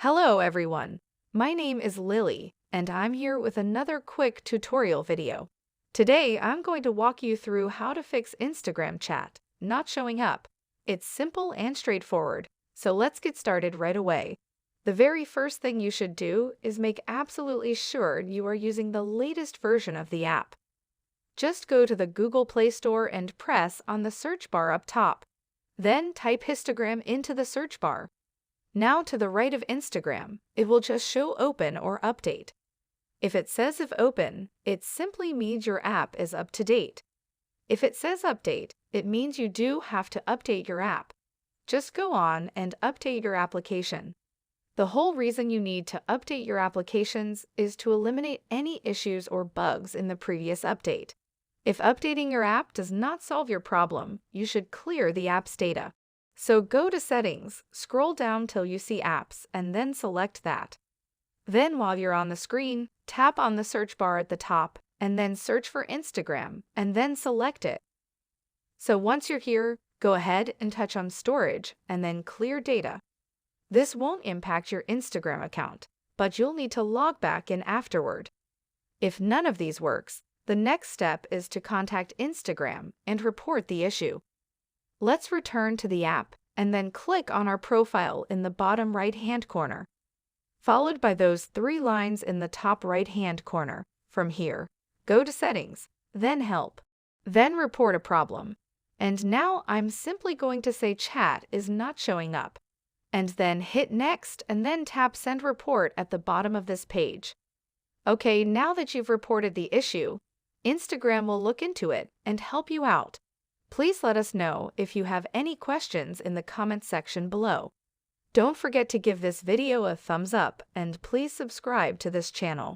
Hello everyone, my name is Lily, and I'm here with another quick tutorial video. Today I'm going to walk you through how to fix Instagram chat not showing up. It's simple and straightforward, so let's get started right away. The very first thing you should do is make absolutely sure you are using the latest version of the app. Just go to the Google Play Store and press on the search bar up top. Then type histogram into the search bar. Now to the right of Instagram, it will just show open or update. If it says if open, it simply means your app is up to date. If it says update, it means you do have to update your app. Just go on and update your application. The whole reason you need to update your applications is to eliminate any issues or bugs in the previous update. If updating your app does not solve your problem, you should clear the app's data. So go to Settings, scroll down till you see Apps, and then select that. Then while you're on the screen, tap on the search bar at the top, and then search for Instagram, and then select it. So once you're here, go ahead and touch on Storage, and then Clear Data. This won't impact your Instagram account, but you'll need to log back in afterward. If none of these works, the next step is to contact Instagram and report the issue. Let's return to the app and then click on our profile in the bottom right-hand corner, followed by those three lines in the top right-hand corner. From here, go to Settings, then Help, then Report a Problem. And now I'm simply going to say chat is not showing up, and then hit Next and then tap Send Report at the bottom of this page. Okay, now that you've reported the issue, Instagram will look into it and help you out. Please let us know if you have any questions in the comments section below. Don't forget to give this video a thumbs up and please subscribe to this channel.